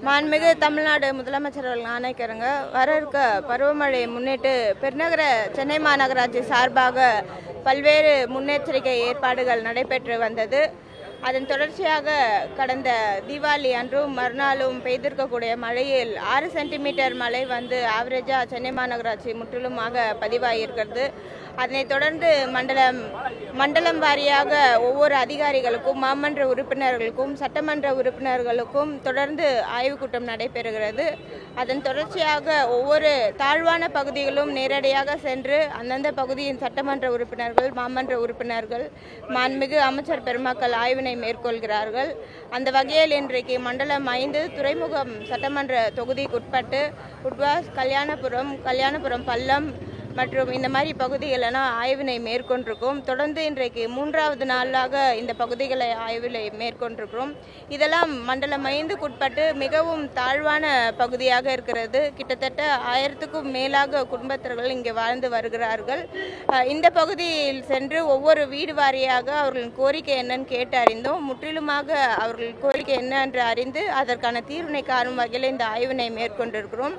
மாண்புமிகு தமிழ்நாடு முதலமைச்சர் அவர்கள் ஆணைக்கிறங்க வர இருக்க பருவமழையை முன்னிட்டு பெருநகர சென்னை மாநகராட்சி சார்பாக பல்வேறு முன்னெச்சரிக்கை ஏற்பாடுகள் நடைபெற்று வந்தது. அதன் தொடர்ச்சியாக கடந்த தீபாவளி அன்றும் மறுநாளும் பெய்திருக்கக்கூடிய மழையில் 6 சென்டிமீட்டர் மழை வந்து ஆவரேஜாக சென்னை மாநகராட்சி முற்றிலுமாக பதிவாகியிருக்கிறது. அதனைத் தொடர்ந்து மண்டலம் வாரியாக ஒவ்வொரு அதிகாரிகளுக்கும் மாமன்ற உறுப்பினர்களுக்கும் சட்டமன்ற உறுப்பினர்களுக்கும் தொடர்ந்து ஆய்வுக் கூட்டம் நடைபெறுகிறது. அதன் தொடர்ச்சியாக ஒவ்வொரு தாழ்வான பகுதிகளும் நேரடியாக சென்று அந்தந்த பகுதியின் சட்டமன்ற உறுப்பினர்கள் மாமன்ற உறுப்பினர்கள் மாண்புமிகு அமைச்சர் பெருமக்கள் ஆய்வினை மேற்கொள்கிறார்கள். அந்த வகையில் இன்றைக்கு மண்டலம் 5 துறைமுகம் சட்டமன்ற தொகுதிக்குட்பட்டு உட்வாஸ் கல்யாணபுரம் பள்ளம் மற்றும் இந்த மாதிரி பகுதிகளெல்லாம் ஆய்வினை மேற்கொண்டிருக்கோம். தொடர்ந்து இன்றைக்கு 3வது நாளாக இந்த பகுதிகளை ஆய்வினை மேற்கொண்டிருக்கிறோம். இதெல்லாம் மண்டலம் 5க்குட்பட்டு மிகவும் தாழ்வான பகுதியாக இருக்கிறது. கிட்டத்தட்ட 1000க்கும் மேலாக குடும்பத்தினர்கள் இங்கே வாழ்ந்து வருகிறார்கள். இந்த பகுதியில் சென்று ஒவ்வொரு வீடு வாரியாக அவர்களின் கோரிக்கை என்னன்னு கேட்டு அறிந்தோம். முற்றிலுமாக அவர்கள் கோரிக்கை என்ன என்று அறிந்து அதற்கான தீர்வினை காணும் வகையில் இந்த ஆய்வினை மேற்கொண்டிருக்கிறோம்.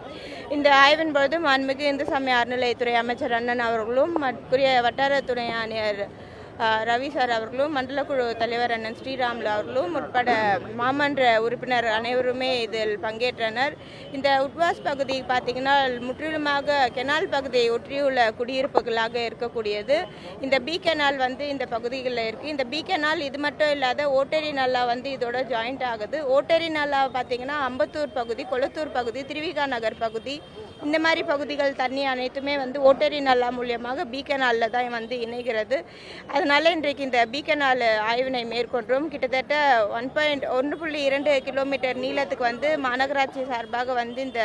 இந்த ஆய்வின் பொழுது மாண்புமிகு இந்து சமய அறநிலையத்துறை அமைச்சர் அண்ணன் அவர்களும் மற்ற வட்டார துணை ஆணையர் ரவி சார் அவர்களும் மண்டல குழு தலைவர் அண்ணன் ஸ்ரீராமுலு அவர்களும் உட்பட மாமன்ற உறுப்பினர் அனைவருமே இதில் பங்கேற்றனர். இந்த உட்வாஸ் பகுதி பார்த்திங்கன்னா முற்றிலுமாக கெனால் பகுதியை ஒற்றியுள்ள குடியிருப்புகளாக இருக்கக்கூடியது. இந்த பி கெனால் வந்து இந்த பகுதிகளில் இருக்குது. இந்த பி கெனால் இது மட்டும் இல்லாத ஓட்டேரி நல்லா வந்து இதோட ஜாயிண்ட் ஆகுது. ஓட்டேரி நல்லா பார்த்திங்கன்னா அம்பத்தூர் பகுதி, கொளத்தூர் பகுதி, திருவிகா நகர் பகுதி, இந்த மாதிரி பகுதிகள் தண்ணி அனைத்துமே வந்து ஓட்டேரி நல்லா மூலியமாக பி கெனாலில் தான் வந்து இணைகிறது. அதனால் இன்றைக்கு இந்த பி கெனால் ஆய்வினை மேற்கொண்டோம். கிட்டத்தட்ட 1.2 கிலோமீட்டர் நீளத்துக்கு வந்து மாநகராட்சி சார்பாக வந்து இந்த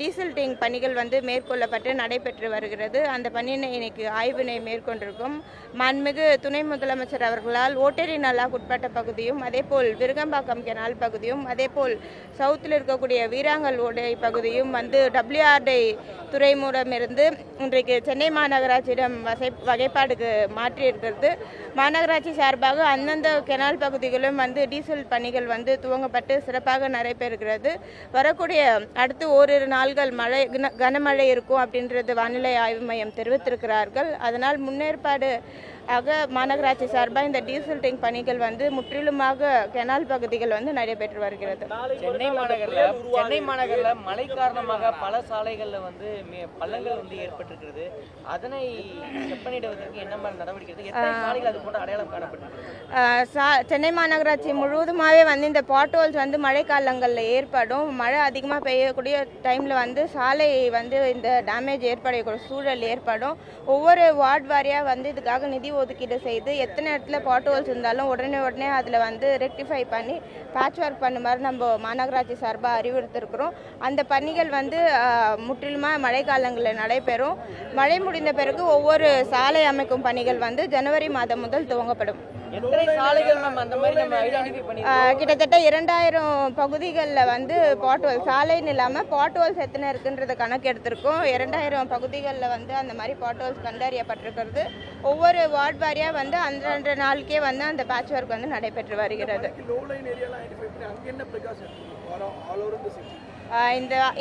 டீசல்டிங் பணிகள் வந்து மேற்கொள்ளப்பட்டு நடைபெற்று வருகிறது. அந்த பணியினை இன்னைக்கு ஆய்வினை மேற்கொண்டிருக்கும். மாண்புமிகு துணை முதலமைச்சர் அவர்களால் ஓட்டேரி நல்லாக்கு உட்பட்ட பகுதியும் அதேபோல் விருகம்பாக்கம் கெனால் பகுதியும் அதேபோல் சவுத்தில் இருக்கக்கூடிய வீராங்கல் ஓடை பகுதியும் வந்து WRD துறைமுகமிருந்து இன்றைக்கு சென்னை மாநகராட்சியிடம் வகைப்பாடுக்கு மாற்றியிருக்கிறது. மாநகராட்சி சார்பாக அந்தந்த கெனால் பகுதிகளும் வந்து டீசல் பணிகள் வந்து துவங்கப்பட்டு சிறப்பாக நடைபெறுகிறது. வரக்கூடிய அடுத்து ஓரிரு நாள்கள் கனமழை இருக்கும் அப்படின்றது வானிலை ஆய்வு மையம் தெரிவித்திருக்கிறார்கள். அதனால் முன்னேற்பாடு மாநகராட்சி சார்பாக இந்த டீசல் டேங்க் பணிகள் வந்து முற்றிலுமாக கெனால் பகுதிகள் வந்து நடைபெற்று வருகிறது. சென்னை மாநகரில் மழை காரணமாக பல சாலைகளில் வந்து பள்ளங்கள் வந்து ஏற்பட்டிருக்கிறது. அதனை செப்பனிடுவதற்கு என்ன மாதிரி நடவடிக்கை, எத்தனை சாலைகள் அது போன்ற அடையாளம் காணப்பட்டிருக்கு? சென்னை மாநகராட்சி முழுவதுமாகவே வந்து இந்த பாட்ஹோல்ஸ் வந்து மழை காலங்களில் ஏற்படும். மழை அதிகமாக பெய்யக்கூடிய டைமில் வந்து சாலை வந்து இந்த டேமேஜ் ஏற்படக்கூடிய சூழல் ஏற்படும். ஒவ்வொரு வார்டு வாரியாக வந்து இதுக்காக நிதி ஒதுக்கீடு செய்து எத்தனை இடத்துல பாட்ஹோல்ஸ் இருந்தாலும் உடனே அதில் வந்து ரெக்டிஃபை பண்ணி பேட்ச் ஒர்க் பண்ணுமாறு நம்ம மாநகராட்சி சார்பாக அறிவுறுத்திருக்கிறோம். அந்த பணிகள் வந்து முற்றிலுமாக மழை காலங்களில் நடைபெறும். மழை முடிந்த பிறகு ஒவ்வொரு சாலை அமைக்கும் பணிகள் வந்து ஜனவரி மாதம் முதல் துவங்கப்படும். கிட்டத்தட்ட 2000 பகுதிகளில் வந்து பாட்ஹோல்ஸ் சாலைன்னு இல்லாமல் பாட்ஹோல்ஸ் எத்தனை இருக்குன்றத கணக்கு எடுத்திருக்கோம். 2000 பகுதிகளில் வந்து அந்த மாதிரி பாட்ஹோல்ஸ் கண்டறியப்பட்டிருக்கிறது. ஒவ்வொரு வார்டு வாரியாக வந்து அன்றன்ற நாளுக்கே வந்து அந்த பேட்ச் ஒர்க் வந்து நடைபெற்று வருகிறது.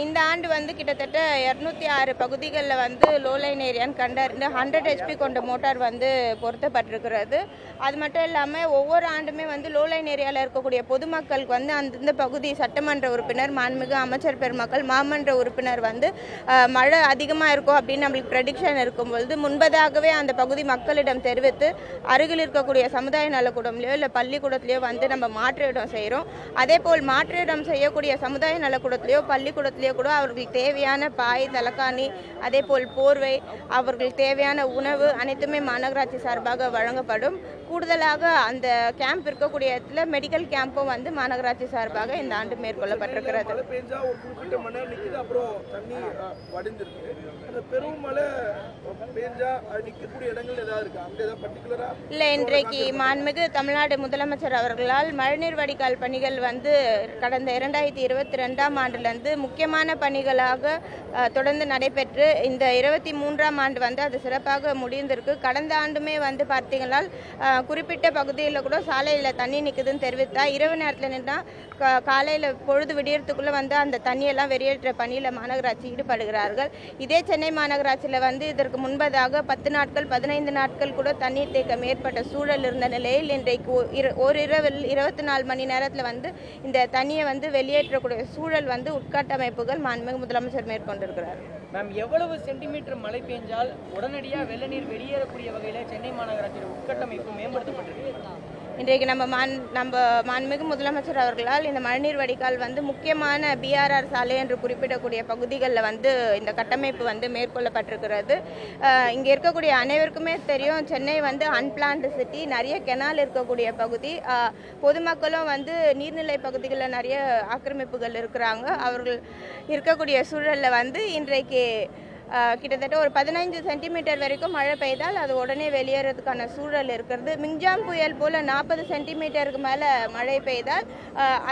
இந்த ஆண்டு வந்து கிட்டத்தட்ட 206 பகுதிகளில் வந்து லோ லைன் ஏரியான்னு கண்டறிந்து 100 HP கொண்ட மோட்டார் வந்து பொருத்தப்பட்டிருக்கிறது. அது மட்டும் இல்லாமல் ஒவ்வொரு ஆண்டுமே வந்து லோ லைன் ஏரியாவில் இருக்கக்கூடிய பொதுமக்களுக்கு வந்து அந்தந்த பகுதி சட்டமன்ற உறுப்பினர் மாண்புமிகு அமைச்சர் பெருமக்கள் மாமன்ற உறுப்பினர் வந்து மழை அதிகமாக இருக்கும் அப்படின்னு நம்மளுக்கு ப்ரெடிக்ஷன் இருக்கும்பொழுது முன்பதாகவே அந்த பகுதி மக்களிடம் தெரிவித்து அருகில் இருக்கக்கூடிய சமுதாய நலக்கூடம்லையோ இல்லை பள்ளிக்கூடத்துலையோ வந்து நம்ம மாற்று இடம் செய்கிறோம். அதே போல் மாற்று இடம் செய்யக்கூடிய சமுதாய நலக்கூடத்துலையோ பள்ளிக்கூடத்திலேயே கூட அவர்களுக்கு தேவையான பாய் தலக்காணி அதே போல் போர்வை அவர்களுக்கு தேவையான உணவு அனைத்துமே மாநகராட்சி சார்பாக வழங்கப்படும். கூடுதலாக அந்த கேம்ப் இருக்கக்கூடிய இடத்துல மெடிக்கல் கேம்பும் வந்து மாநகராட்சி சார்பாக இந்த ஆண்டு மேற்கொள்ளப்பட்டிருக்கிறது. இல்லை, இன்றைக்கு மாண்புமிகு தமிழ்நாடு முதலமைச்சர் அவர்களால் மழைநீர் வடிகால் பணிகள் வந்து கடந்த 2022ஆம் ஆண்டு ஆண்டிலிருந்து முக்கியமான பணிகளாக தொடர்ந்து நடைபெற்று இந்த 23ஆம் ஆண்டு வந்து அது சிறப்பாக முடிந்திருக்கு. கடந்த ஆண்டுமே வந்து பார்த்தீங்கன்னா குறிப்பிட்ட பகுதியில் கூட சாலையில் தண்ணி நிற்குதுன்னு தெரிவித்தா இரவு நேரத்தில் நின்றா காலையில் பொழுது விடியறதுக்குள்ளே வந்து அந்த தண்ணியெல்லாம் வெளியேற்ற பணியில் மாநகராட்சி ஈடுபடுகிறார்கள். இதே சென்னை மாநகராட்சியில் வந்து இதற்கு முன்பதாக 10 நாட்கள் 15 நாட்கள் கூட தண்ணீர் தேக்கம் ஏற்பட்ட சூழல் இருந்த நிலையில் இன்றைக்கு ஓரிரவில் 24 மணி நேரத்தில் வந்து இந்த தண்ணியை வந்து வெளியேற்றக்கூடிய சூழல் வந்து உட்கட்டமைப்புகள் மாண்புமிகு முதலமைச்சர் மேற்கொண்டிருக்கிறார். மேம், எவ்வளவு சென்டிமீட்டர் மழை பெஞ்சால் உடனடியாக வெள்ள நீர் வெளியேறக்கூடிய வகையில் சென்னை மாநகராட்சியின் உட்கட்டமைப்பு மேம்படுத்தப்பட்டிருக்கு? இன்றைக்கு நம்ம மாண்புமிகு முதலமைச்சர் அவர்களால் இந்த மழைநீர் வடிகால் வந்து முக்கியமான BRR சாலை என்று குறிப்பிடக்கூடிய பகுதிகளில் வந்து இந்த கட்டமைப்பு வந்து மேற்கொள்ளப்பட்டிருக்கிறது. இங்கே இருக்கக்கூடிய அனைவருக்குமே தெரியும், சென்னை வந்து அன்பிளான்டு சிட்டி, நிறைய கெனால் இருக்கக்கூடிய பகுதி. பொதுமக்களும் வந்து நீர்நிலை பகுதிகளில் நிறைய ஆக்கிரமிப்புகள் இருக்கிறாங்க. அவர்கள் இருக்கக்கூடிய சூழலில் வந்து இன்றைக்கு கிட்டத்தட்ட ஒரு 15 சென்டிமீட்டர் வரைக்கும் மழை பெய்தால் அது உடனே வெளியேறதுக்கான சூழல் இருக்கிறது. மிங்ஜாம் புயல் போல் 40 சென்டிமீட்டருக்கு மேலே மழை பெய்தால்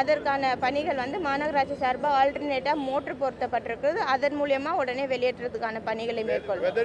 அதற்கான பணிகள் வந்து மாநகராட்சி சார்பாக ஆல்டர்னேட்டாக மோட்டர் பொருத்தப்பட்டிருக்கிறது. அதன் மூலியமாக உடனே வெளியேற்றதுக்கான பணிகளை மேற்கொள்ளும்.